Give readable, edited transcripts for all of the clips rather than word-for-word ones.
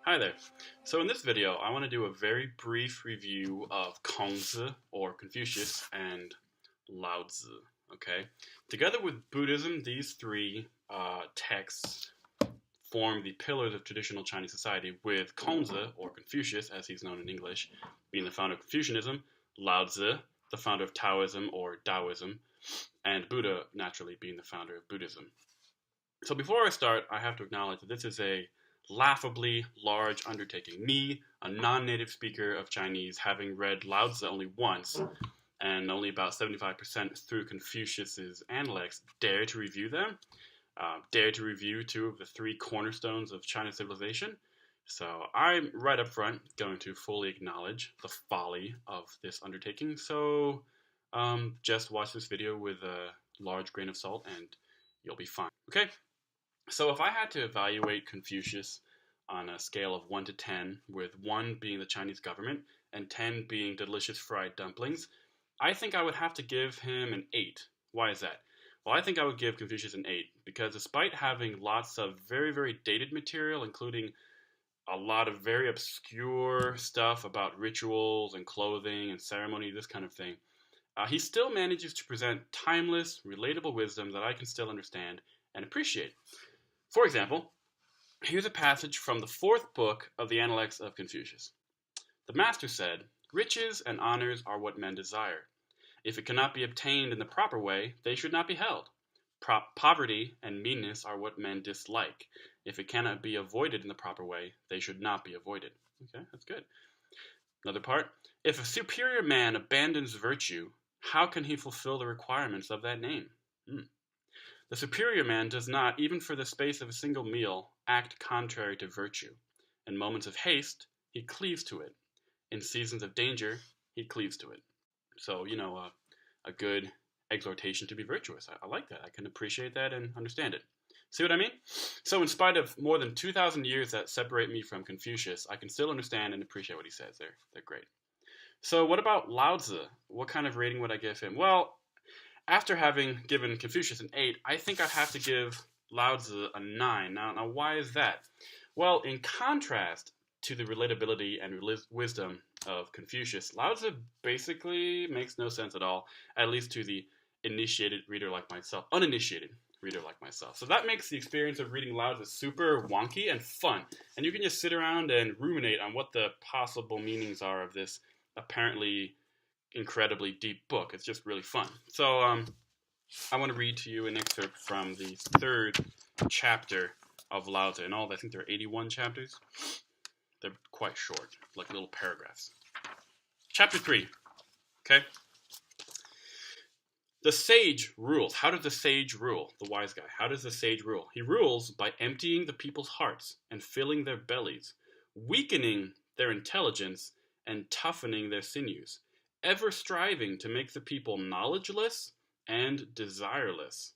Hi there. So in this video, I want to do a very brief review of Kongzi, or Confucius, and Laozi, okay? Together with Buddhism, these three texts form the pillars of traditional Chinese society, with Kongzi, or Confucius, as he's known in English, being the founder of Confucianism, Laozi, the founder of Taoism, or Taoism, and Buddha, naturally, being the founder of Buddhism. So before I start, I have to acknowledge that this is a laughably large undertaking. Me, a non-native speaker of Chinese, having read Laozi only once, and only about 75% through Confucius's Analects, dare to review them, dare to review two of the three cornerstones of China's civilization. So I'm right up front going to fully acknowledge the folly of this undertaking. So just watch this video with a large grain of salt and you'll be fine. Okay? So if I had to evaluate Confucius on a scale of 1 to 10, with 1 being the Chinese government and 10 being delicious fried dumplings, I think I would have to give him an 8. Why is that? Well, I think I would give Confucius an 8 because despite having lots of very, very dated material, including a lot of very obscure stuff about rituals and clothing and ceremony, this kind of thing, he still manages to present timeless, relatable wisdom that I can still understand and appreciate. For example, here's a passage from the 4th book of the Analects of Confucius. The master said, "Riches and honors are what men desire. If it cannot be obtained in the proper way, they should not be held. Poverty and meanness are what men dislike. If it cannot be avoided in the proper way, they should not be avoided." Okay, that's good. Another part, if a superior man abandons virtue, how can he fulfill the requirements of that name? The superior man does not, even for the space of a single meal, act contrary to virtue. In moments of haste, he cleaves to it. In seasons of danger, he cleaves to it. So, a good exhortation to be virtuous. I like that. I can appreciate that and understand it. See what I mean? So in spite of more than 2,000 years that separate me from Confucius, I can still understand and appreciate what he says. They're great. So what about Laozi? What kind of rating would I give him? Well, after having given Confucius an 8, I think I'd have to give Laozi a 9. Now, why is that? Well, in contrast to the relatability and wisdom of Confucius, Laozi basically makes no sense at all, at least to the uninitiated reader like myself. So that makes the experience of reading Laozi super wonky and fun. And you can just sit around and ruminate on what the possible meanings are of this apparently incredibly deep book. It's just really fun. So I want to read to you an excerpt from the 3rd chapter of Laozi. In all, I think there are 81 chapters. They're quite short, like little paragraphs. Chapter 3. Okay? The sage rules. How does the sage rule? The wise guy. How does the sage rule? He rules by emptying the people's hearts and filling their bellies, weakening their intelligence and toughening their sinews, ever striving to make the people knowledgeless and desireless.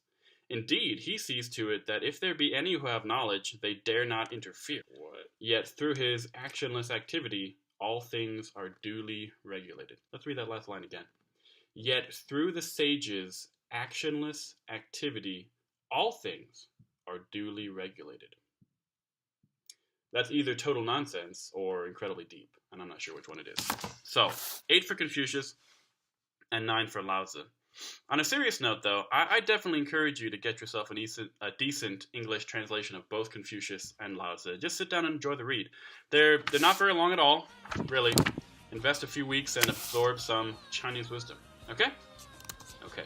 Indeed, he sees to it that if there be any who have knowledge, they dare not interfere. Yet through his actionless activity, all things are duly regulated. Let's read that last line again. Yet through the sage's actionless activity, all things are duly regulated. That's either total nonsense or incredibly deep, and I'm not sure which one it is. So, 8 for Confucius and 9 for Laozi. On a serious note, though, I definitely encourage you to get yourself a decent English translation of both Confucius and Laozi. Just sit down and enjoy the read. They're not very long at all, really. Invest a few weeks and absorb some Chinese wisdom. Okay? Okay.